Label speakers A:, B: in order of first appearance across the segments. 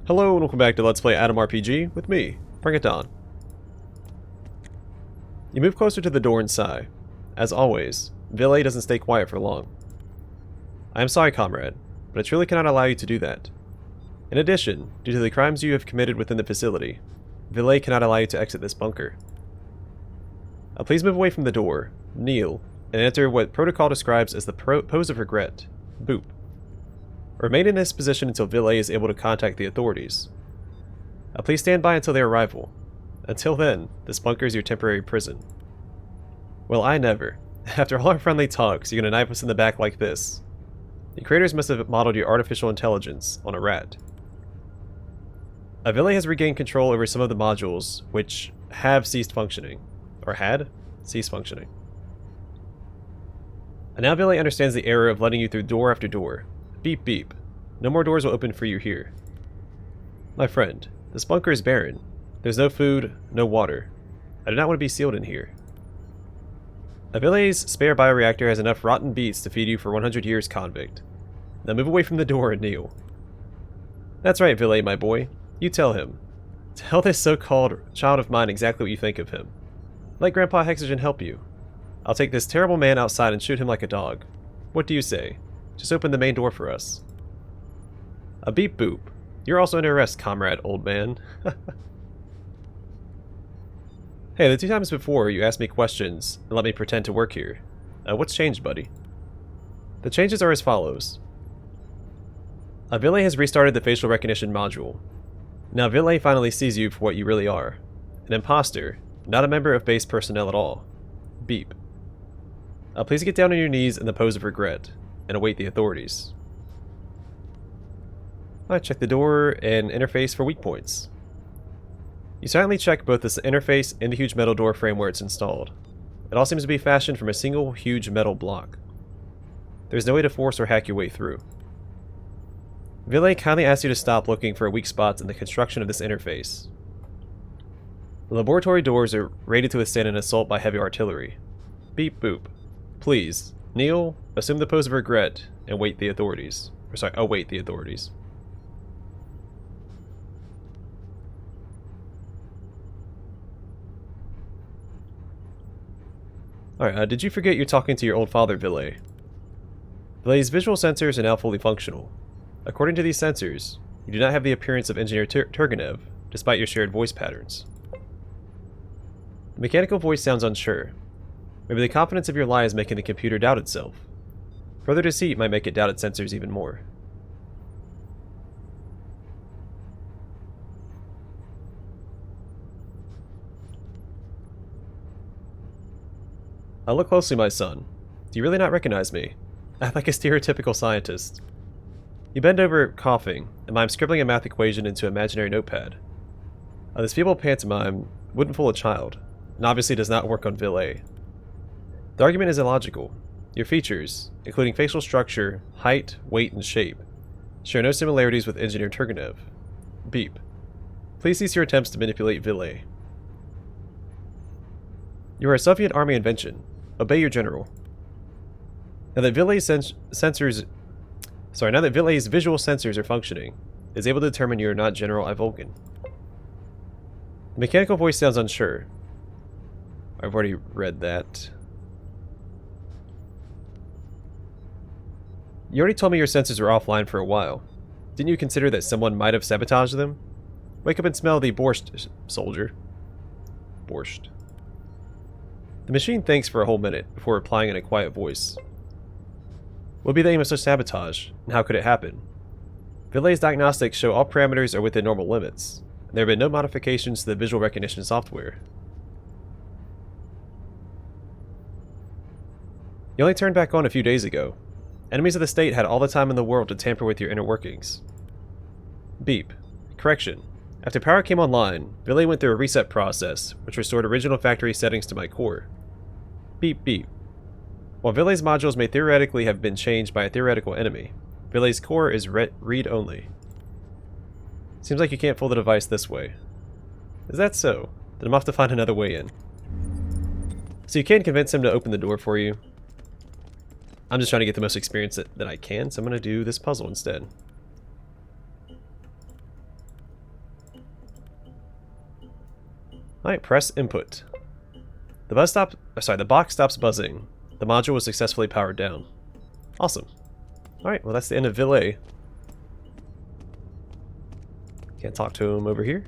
A: Hello and welcome back to Let's Play Adam RPG with me, Bring It Down. You move closer to the door and sigh. As always, vil-a doesn't stay quiet for long. I am sorry, comrade, but I truly cannot allow you to do that. In addition, due to the crimes you have committed within the facility, vil-a cannot allow you to exit this bunker. Please move away from the door, kneel, and enter what protocol describes as the pose of regret. Boop. Remain in this position until vil-a is able to contact the authorities. Please stand by until their arrival. Until then, this bunker is your temporary prison. Well, I never. After all our friendly talks, you're gonna knife us in the back like this. The creators must have modeled your artificial intelligence on a rat. vil-a has regained control over some of the modules, which have ceased functioning. Or had ceased functioning. And now vil-a understands the error of letting you through door after door. Beep beep. No more doors will open for you here. My friend, this bunker is barren. There's no food, no water. I do not want to be sealed in here. vil-a's spare bioreactor has enough rotten beets to feed you for 100 years, convict. Now move away from the door and kneel. That's right, vil-a, my boy. You tell him. Tell this so-called child of mine exactly what you think of him. Let Grandpa Hexogen help you. I'll take this terrible man outside and shoot him like a dog. What do you say? Just open the main door for us. A beep boop. You're also under arrest, comrade, old man. Hey, the 2 times before you asked me questions and let me pretend to work here. What's changed, buddy? The changes are as follows. vil-a has restarted the facial recognition module. Now vil-a finally sees you for what you really are. An imposter, not a member of base personnel at all. Beep. Please get down on your knees in the pose of regret and await the authorities. Alright, check the door and interface for weak points. You silently check both this interface and the huge metal door frame where it's installed. It all seems to be fashioned from a single huge metal block. There's no way to force or hack your way through. vil-a kindly asks you to stop looking for weak spots in the construction of this interface. The laboratory doors are rated to withstand an assault by heavy artillery. Beep boop. Please, kneel, assume the pose of regret, and await the authorities. Await the authorities. Alright, did you forget you're talking to your old father, vil-a? vil-a's visual sensors are now fully functional. According to these sensors, you do not have the appearance of Engineer Turgenev, despite your shared voice patterns. The mechanical voice sounds unsure. Maybe the confidence of your lie is making the computer doubt itself. Further deceit might make it doubt its sensors even more. Look closely, my son. Do you really not recognize me? I'm like a stereotypical scientist. You bend over, coughing, and I'm scribbling a math equation into an imaginary notepad. This feeble pantomime wouldn't fool a child, and obviously does not work on vil-a. The argument is illogical. Your features, including facial structure, height, weight, and shape, share no similarities with Engineer Turgenev. Beep. Please cease your attempts to manipulate vil-a. You are a Soviet Army invention. Obey your general. Now that vil-a's visual sensors are functioning, it is able to determine you are not General Ivolgin. The mechanical voice sounds unsure. I've already read that. You already told me your sensors were offline for a while. Didn't you consider that someone might have sabotaged them? Wake up and smell the borscht, soldier. Borscht. The machine thinks for a whole minute before replying in a quiet voice. What would be the aim of such sabotage, and how could it happen? vil-a's diagnostics show all parameters are within normal limits, and there have been no modifications to the visual recognition software. You only turned back on a few days ago. Enemies of the state had all the time in the world to tamper with your inner workings. Beep. Correction. After power came online, vil-a went through a reset process, which restored original factory settings to my core. Beep beep. While vil-a's modules may theoretically have been changed by a theoretical enemy, vil-a's core is read-only. Seems like you can't fool the device this way. Is that so? Then I'm off to find another way in. So you can convince him to open the door for you. I'm just trying to get the most experience that I can, so I'm going to do this puzzle instead. Alright, press input. The box stops buzzing. The module was successfully powered down. Awesome. Alright, well that's the end of vil-a. Can't talk to him over here.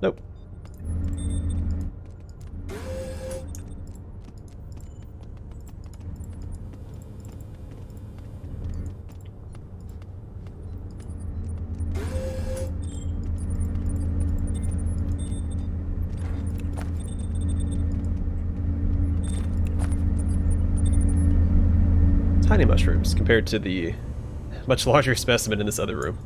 A: Nope. Tiny mushrooms compared to the much larger specimen in this other room.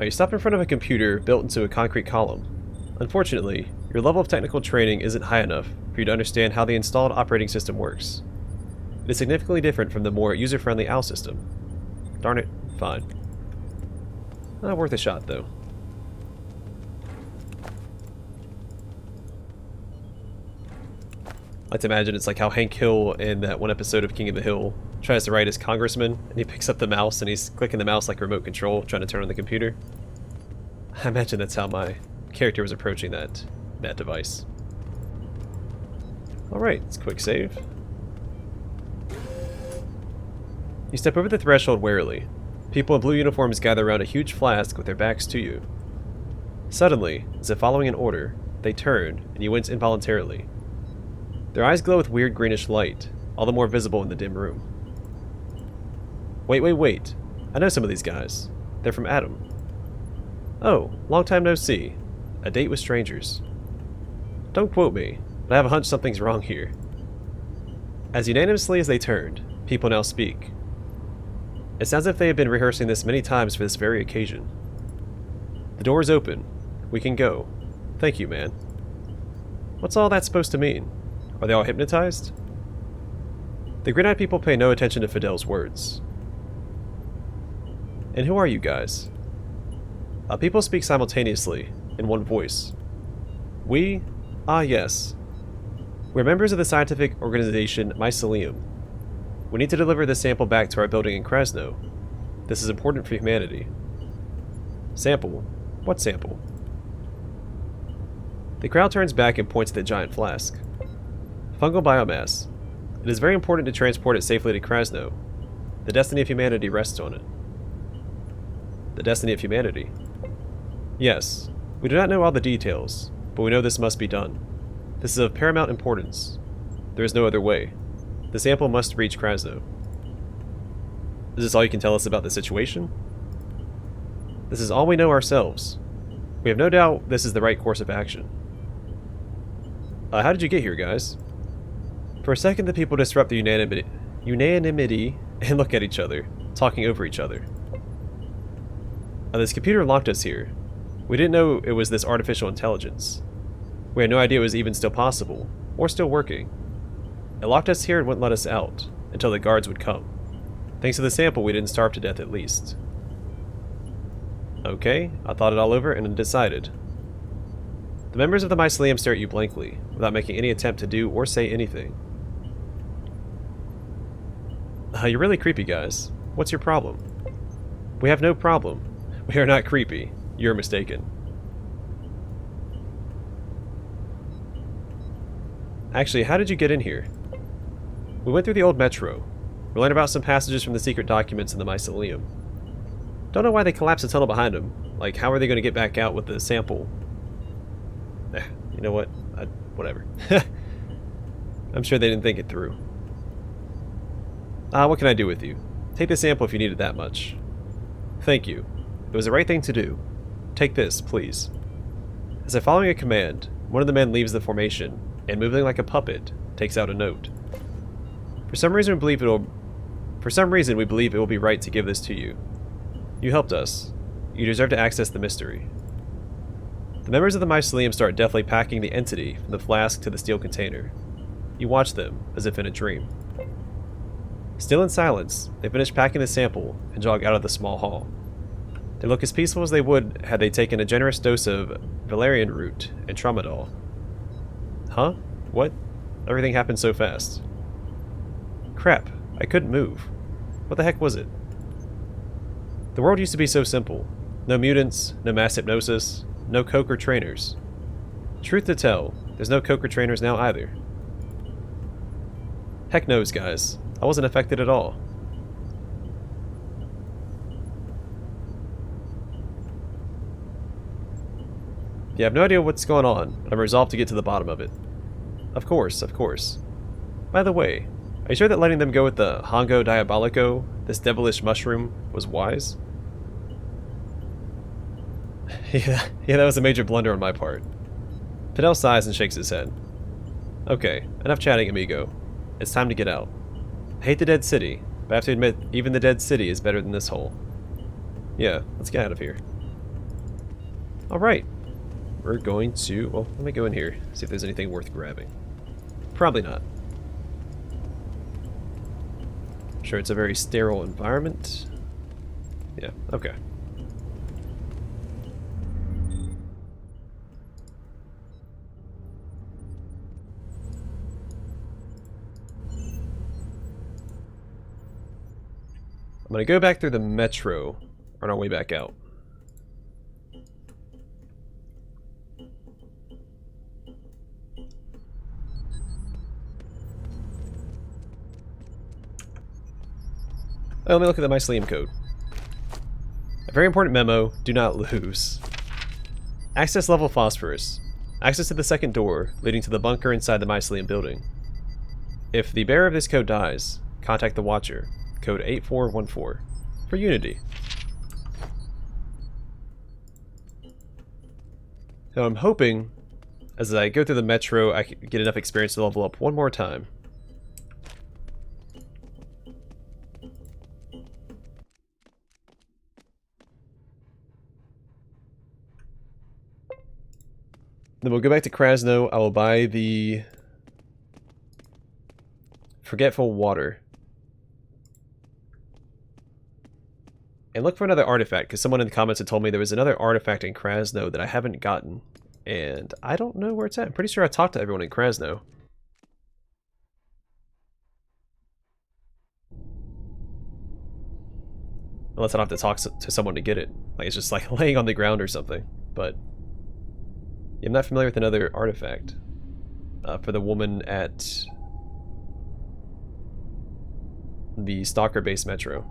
A: You stop in front of a computer built into a concrete column. Unfortunately, your level of technical training isn't high enough for you to understand how the installed operating system works. It is significantly different from the more user-friendly OWL system. Darn it, fine. Not worth a shot, though. I like to imagine it's like how Hank Hill in that one episode of King of the Hill tries to write as congressman, and he picks up the mouse and he's clicking the mouse like remote control, trying to turn on the computer. I imagine that's how my character was approaching that device. Alright, let's quick save. You step over the threshold warily. People in blue uniforms gather around a huge flask with their backs to you. Suddenly, as if following an order, they turn, and you wince involuntarily. Their eyes glow with weird greenish light, all the more visible in the dim room. Wait. I know some of these guys. They're from Adam. Oh, long time no see. A date with strangers. Don't quote me, but I have a hunch something's wrong here. As unanimously as they turned, people now speak. It sounds as if they have been rehearsing this many times for this very occasion. The door is open. We can go. Thank you, man. What's all that supposed to mean? Are they all hypnotized? The green-eyed people pay no attention to Fidel's words. And who are you guys? People speak simultaneously, in one voice. We? Ah, yes. We're members of the scientific organization Mycelium. We need to deliver this sample back to our building in Krasno. This is important for humanity. Sample? What sample? The crowd turns back and points at the giant flask. Fungal biomass. It is very important to transport it safely to Krasno. The destiny of humanity rests on it. The destiny of humanity? Yes. We do not know all the details, but we know this must be done. This is of paramount importance. There is no other way. The sample must reach Krasno. Is this all you can tell us about the situation? This is all we know ourselves. We have no doubt this is the right course of action. How did you get here, guys? For a second, the people disrupt the unanimity and look at each other, talking over each other. This computer locked us here. We didn't know it was this artificial intelligence. We had no idea it was even still possible, or still working. It locked us here and wouldn't let us out, until the guards would come. Thanks to the sample, we didn't starve to death at least. Okay, I thought it all over and decided. The members of the Mycelium stare at you blankly, without making any attempt to do or say anything. You're really creepy, guys. What's your problem? We have no problem. We are not creepy. You're mistaken. Actually, how did you get in here? We went through the old metro. We learned about some passages from the secret documents in the Mycelium. Don't know why they collapsed the tunnel behind them. Like, how are they going to get back out with the sample? You know what? Whatever. I'm sure they didn't think it through. What can I do with you? Take the sample if you need it that much. Thank you. It was the right thing to do. Take this, please. As if following a command, one of the men leaves the formation, and moving like a puppet, takes out a note. For some reason we believe it will be right to give this to you. You helped us. You deserve to access the mystery. The members of the Mycelium start deftly packing the entity from the flask to the steel container. You watch them, as if in a dream. Still in silence, they finish packing the sample and jog out of the small hall. They look as peaceful as they would had they taken a generous dose of valerian root and tramadol. Huh? What? Everything happened so fast. Crap, I couldn't move. What the heck was it? The world used to be so simple. No mutants, no mass hypnosis, no coke or trainers. Truth to tell, there's no coke or trainers now either. Heck knows, guys. I wasn't affected at all. Yeah, I have no idea what's going on, but I'm resolved to get to the bottom of it. Of course, of course. By the way, are you sure that letting them go with the Hongo Diabolico, this devilish mushroom, was wise? yeah, that was a major blunder on my part. Fidel sighs and shakes his head. Okay, enough chatting, amigo. It's time to get out. I hate the dead city, but I have to admit, even the dead city is better than this hole. Yeah, let's get out of here. Alright. We're going to... well, let me go in here, see if there's anything worth grabbing. Probably not. I'm sure it's a very sterile environment. Yeah, okay. I'm going to go back through the metro on our way back out. Oh, let me look at the Mycelium code. A very important memo, do not lose. Access level phosphorus. Access to the second door, leading to the bunker inside the Mycelium building. If the bearer of this code dies, contact the Watcher. Code 8414 for Unity. So I'm hoping, as I go through the metro, I can get enough experience to level up one more time. Then we'll go back to Krasno. I will buy the Forgetful Water. And look for another artifact, because someone in the comments had told me there was another artifact in Krasno that I haven't gotten. And I don't know where it's at. I'm pretty sure I talked to everyone in Krasno. Unless I don't have to talk to someone to get it. Like, it's just like laying on the ground or something. But yeah, I'm not familiar with another artifact. For the woman at the Stalker-based metro.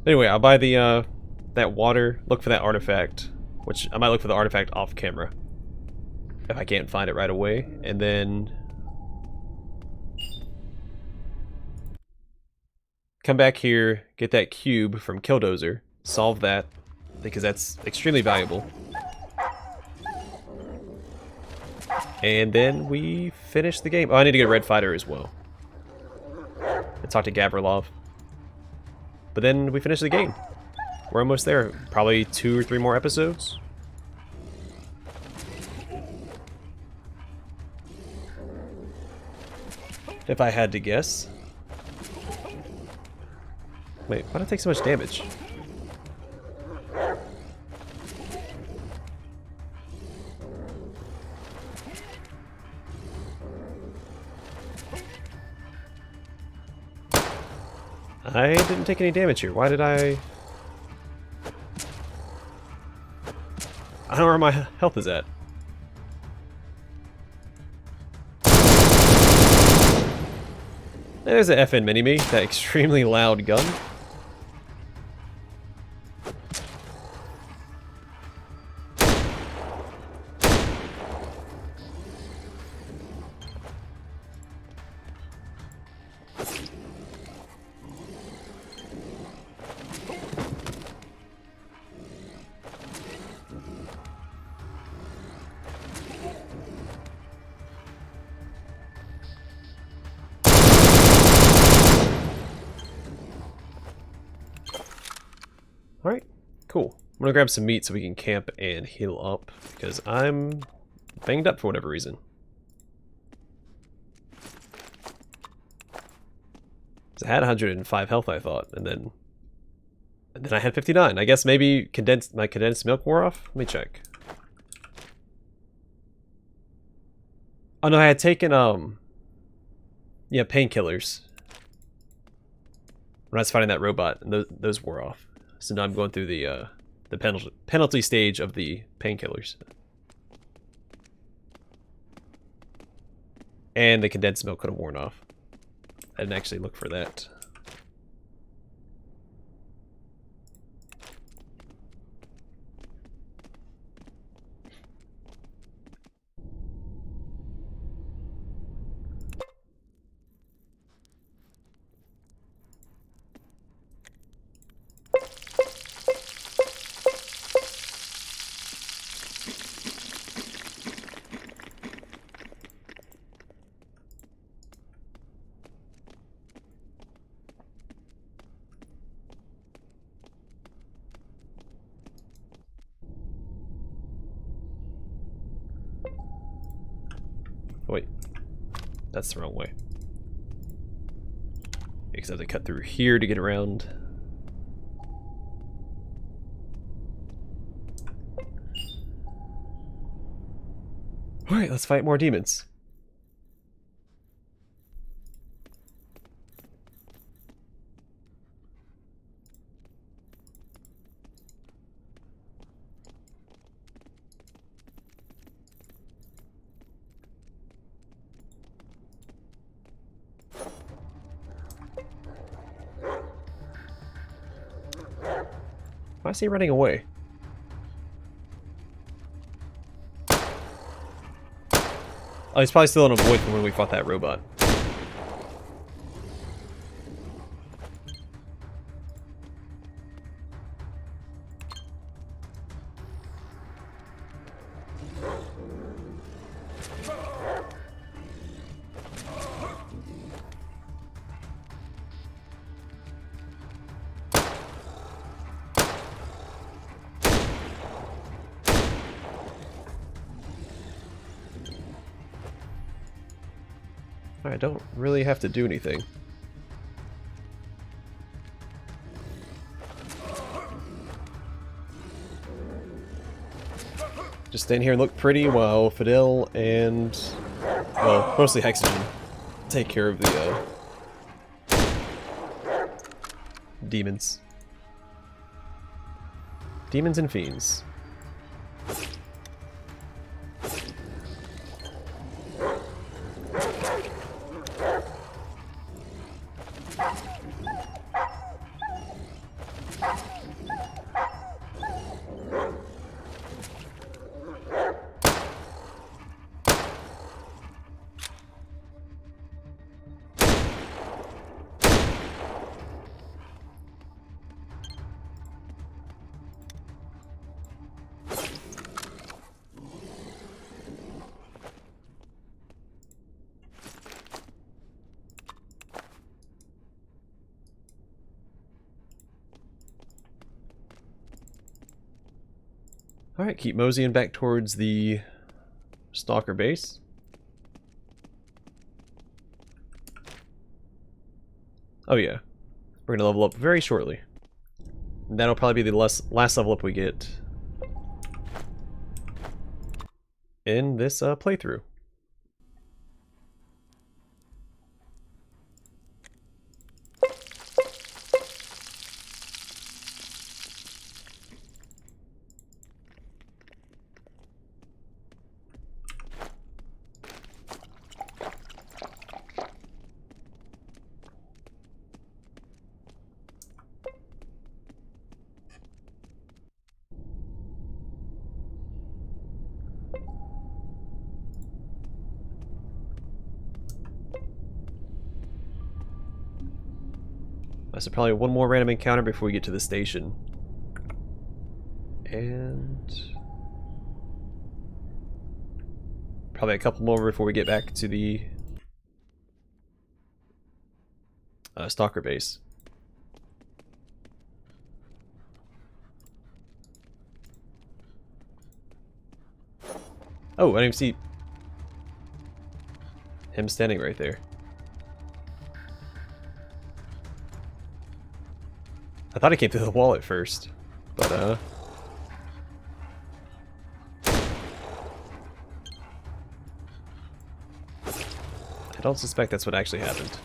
A: Anyway, I'll buy the that water, look for that artifact, which I might look for the artifact off camera if I can't find it right away, and then come back here, get that cube from Killdozer, solve that, because that's extremely valuable. And then we finish the game. Oh, I need to get a Red Fighter as well. And talk to Gavrilov. But then we finish the game. We're almost there. Probably 2 or 3 more episodes. If I had to guess. Wait, why did I take so much damage? I didn't take any damage here. Why did I don't know where my health is at. There's a FN Mini-Me, that extremely loud gun. Alright, cool. I'm gonna grab some meat so we can camp and heal up, because I'm banged up for whatever reason. I had 105 health, I thought, and then I had 59. I guess maybe my condensed milk wore off? Let me check. Oh no, I had taken, yeah, painkillers when I was fighting that robot, and those wore off. So now I'm going through the penalty stage of the painkillers. And the condensed milk could have worn off. I didn't actually look for that. Wait, that's the wrong way. Because I have to cut through here to get around. Alright, let's fight more demons. Why is he running away? Oh, he's probably still in a void from when we fought that robot. I don't really have to do anything. Just stand here and look pretty while Fidel and, well, mostly Hexagon take care of the demons. Demons and fiends. Alright, keep moseying back towards the stalker base. Oh yeah, we're gonna level up very shortly. And that'll probably be the last level up we get in this playthrough. So probably one more random encounter before we get to the station. And probably a couple more before we get back to the stalker base. Oh, I didn't even see him standing right there. I thought he came through the wall at first, but I don't suspect that's what actually happened.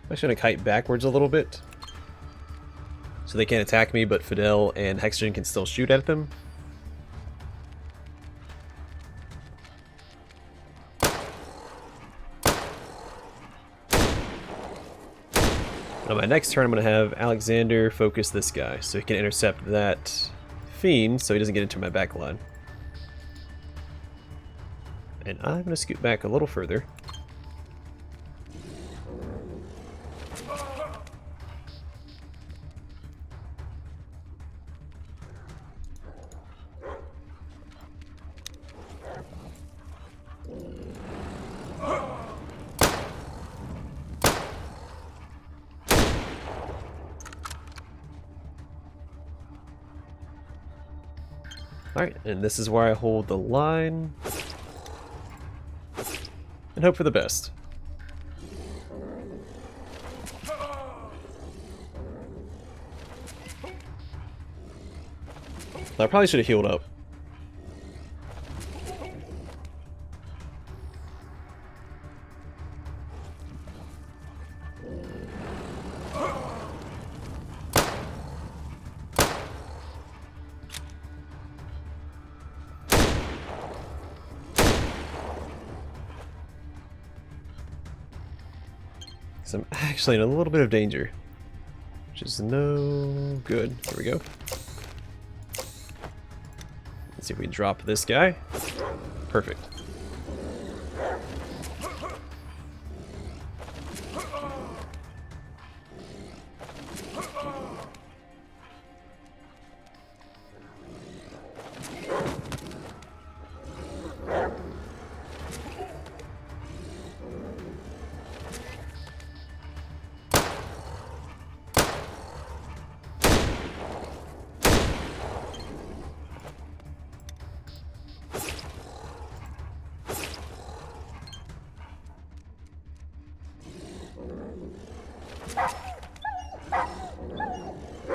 A: I'm actually gonna kite backwards a little bit, so they can't attack me, but Fidel and Hexagen can still shoot at them. On my next turn, I'm gonna have Alexander focus this guy, so he can intercept that fiend, so he doesn't get into my back line. And I'm gonna scoot back a little further. Alright, and this is where I hold the line and hope for the best. I probably should have healed up. So I'm actually in a little bit of danger, which is no good. Here we go. Let's see if we can drop this guy. Perfect.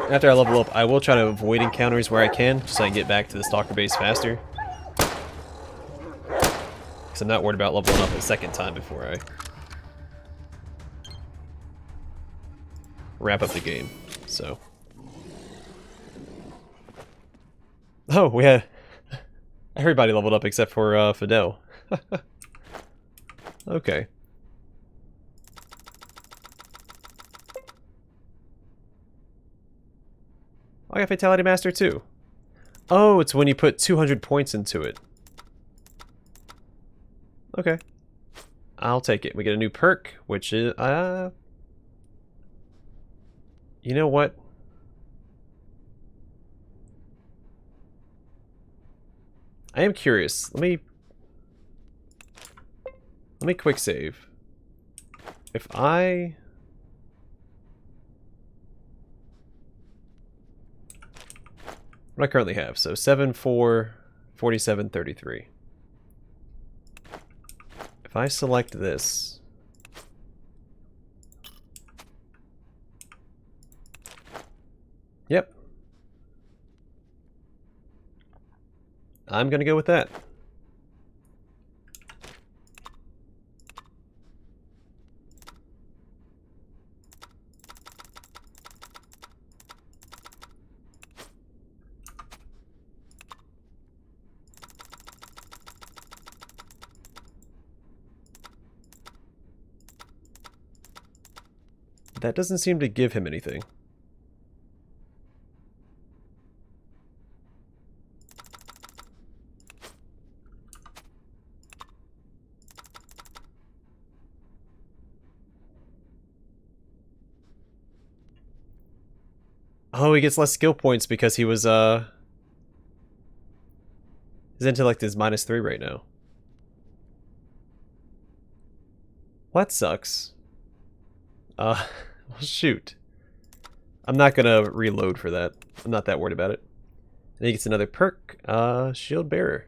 A: After I level up, I will try to avoid encounters where I can, just so I can get back to the stalker base faster. Because I'm not worried about leveling up a second time before I wrap up the game. So, oh, we had everybody leveled up except for Fidel. Okay. I got Fatality Master too. Oh, it's when you put 200 points into it. Okay. I'll take it. We get a new perk, which is, you know what? I am curious. Let me quick save. If I... what I currently have, so 7, 4, 47, 33. If I select this, yep, I'm gonna go with that. That doesn't seem to give him anything. Oh, he gets less skill points because he was, his intellect is -3 right now. Well, that sucks. Well, shoot. I'm not gonna reload for that. I'm not that worried about it. And he gets another perk, Shield Bearer.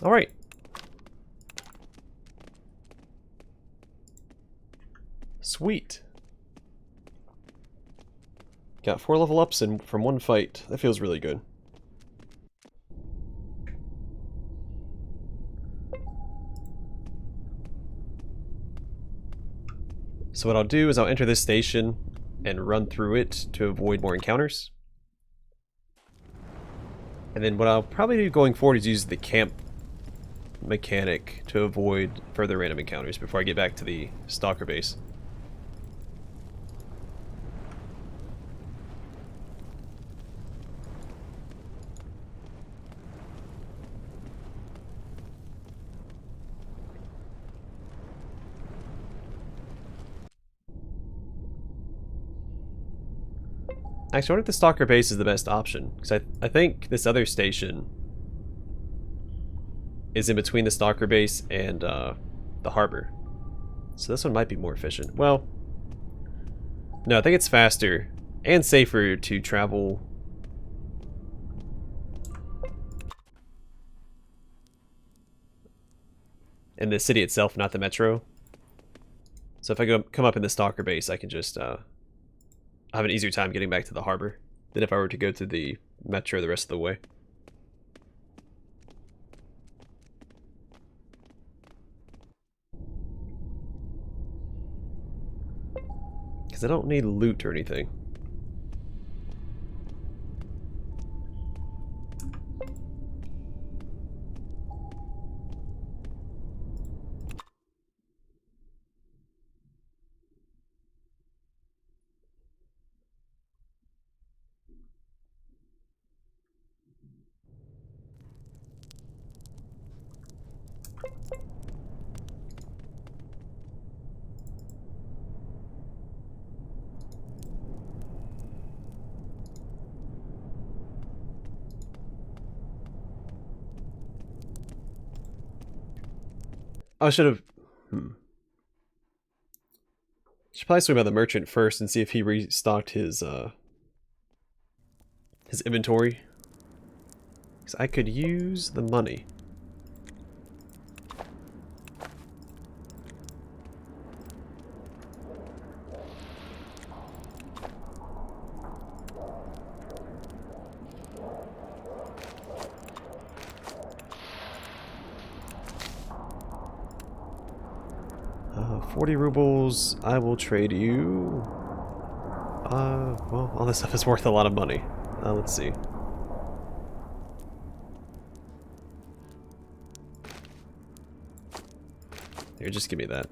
A: Alright. Sweet. Got 4 level ups from one fight. That feels really good. So what I'll do is I'll enter this station and run through it to avoid more encounters. And then what I'll probably do going forward is use the camp mechanic to avoid further random encounters before I get back to the stalker base. Actually, I wonder if the stalker base is the best option, because I think this other station is in between the stalker base and the harbor. So this one might be more efficient. Well, no, I think it's faster and safer to travel in the city itself, not the metro. So if I come up in the stalker base, I can just have an easier time getting back to the harbor than if I were to go to the metro the rest of the way. Because I don't need loot or anything. I should have... Should probably swing by the merchant first and see if he restocked his inventory. Because I could use the money. Uh, 40 rubles, I will trade you. Well, all this stuff is worth a lot of money. Let's see. Here, just give me that.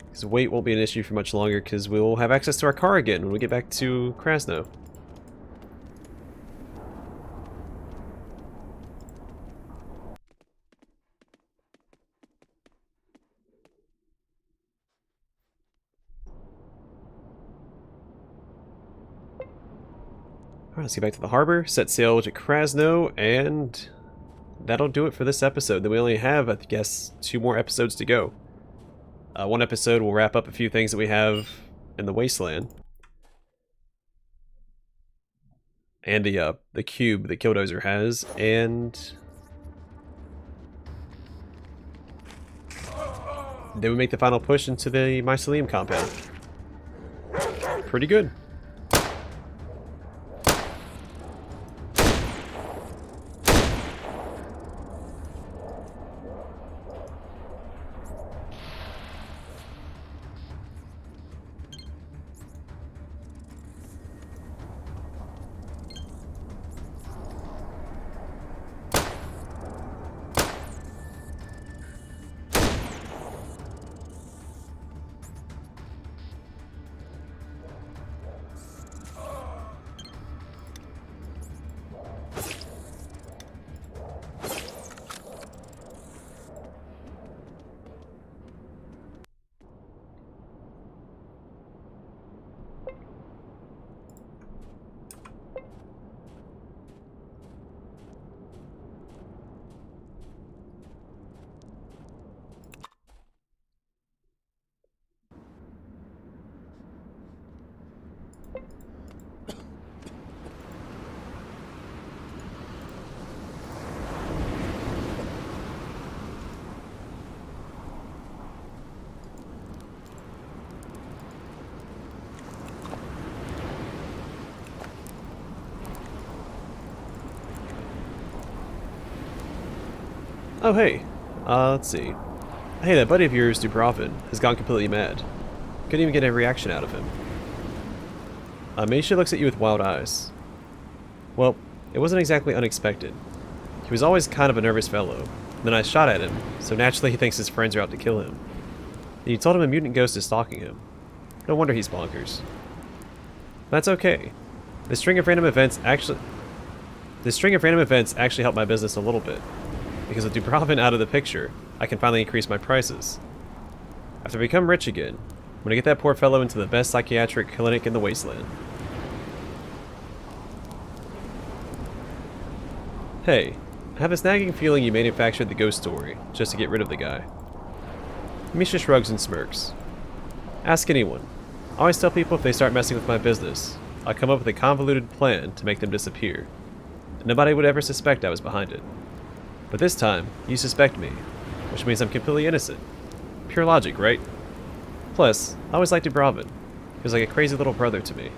A: Because weight won't be an issue for much longer, because we'll have access to our car again when we get back to Krasno. Alright, let's get back to the harbor, set sail to Krasno, and that'll do it for this episode. Then we only have, I guess, 2 more episodes to go. One episode will wrap up a few things that we have in the Wasteland. And the cube that Killdozer has, and then we make the final push into the Mycelium compound. Pretty good. Oh, hey. Let's see. Hey, that buddy of yours, Dubrovin, has gone completely mad. Couldn't even get a reaction out of him. Misha looks at you with wild eyes. Well, it wasn't exactly unexpected. He was always kind of a nervous fellow. Then I shot at him, so naturally he thinks his friends are out to kill him. And you told him a mutant ghost is stalking him. No wonder he's bonkers. That's okay. This string of random events actually helped my business a little bit. Because with Dubrovin out of the picture, I can finally increase my prices. After I become rich again, I'm gonna get that poor fellow into the best psychiatric clinic in the Wasteland. Hey, I have this nagging feeling you manufactured the ghost story just to get rid of the guy. Misha shrugs and smirks. Ask anyone. I always tell people if they start messing with my business, I'll come up with a convoluted plan to make them disappear. And nobody would ever suspect I was behind it. But this time, you suspect me, which means I'm completely innocent. Pure logic, right? Plus, I always liked Dubrovin. He was like a crazy little brother to me.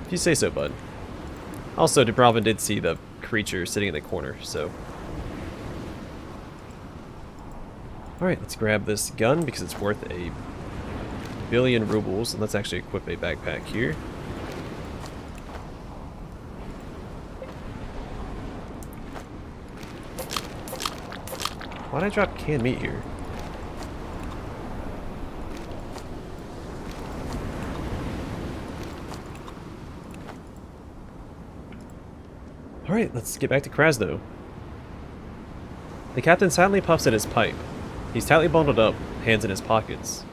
A: If you say so, bud. Also, Dubrovin did see the creature sitting in the corner, so... Alright, let's grab this gun because it's worth a billion rubles, and let's actually equip a backpack here. Why'd I drop canned meat here? Alright, let's get back to Krasno. The captain silently puffs at his pipe. He's tightly bundled up, hands in his pockets.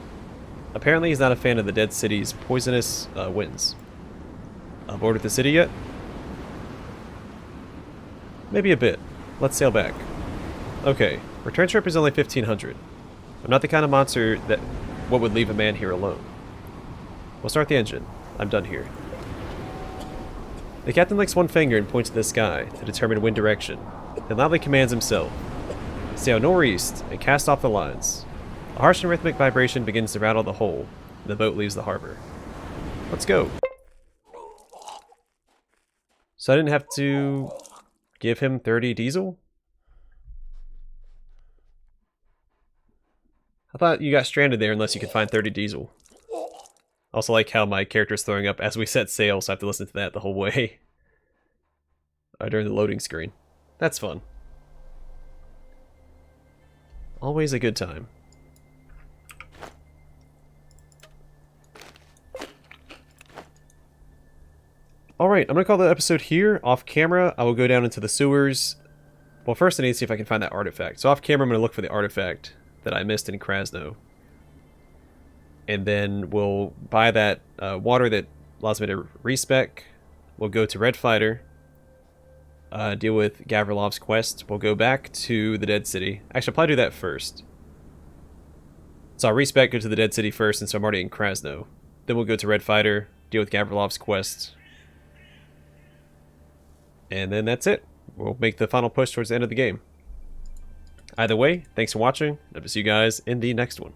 A: Apparently he's not a fan of the dead city's poisonous winds. Aboard with the city yet? Maybe a bit. Let's sail back. Okay, return trip is only 1,500. I'm not the kind of monster that would leave a man here alone. We'll start the engine. I'm done here. The captain licks one finger and points to the sky to determine wind direction, then loudly commands himself. Sail northeast and cast off the lines. A harsh and rhythmic vibration begins to rattle the hull, and the boat leaves the harbor. Let's go. So I didn't have to give him 30 diesel? I thought you got stranded there unless you could find 30 diesel. Also like how my character's throwing up as we set sail, so I have to listen to that the whole way. During the loading screen. That's fun. Always a good time. Alright, I'm going to call the episode here. Off camera, I will go down into the sewers. Well, first I need to see if I can find that artifact. So off camera, I'm going to look for the artifact that I missed in Krasno. And then we'll buy that water that allows me to respec. We'll go to Red Fighter. Deal with Gavrilov's quest. We'll go back to the Dead City. Actually, I'll probably do that first. So I'll respec, go to the Dead City first, and so I'm already in Krasno. Then we'll go to Red Fighter, deal with Gavrilov's quest. And then that's it. We'll make the final push towards the end of the game. Either way, thanks for watching. I'll see you guys in the next one.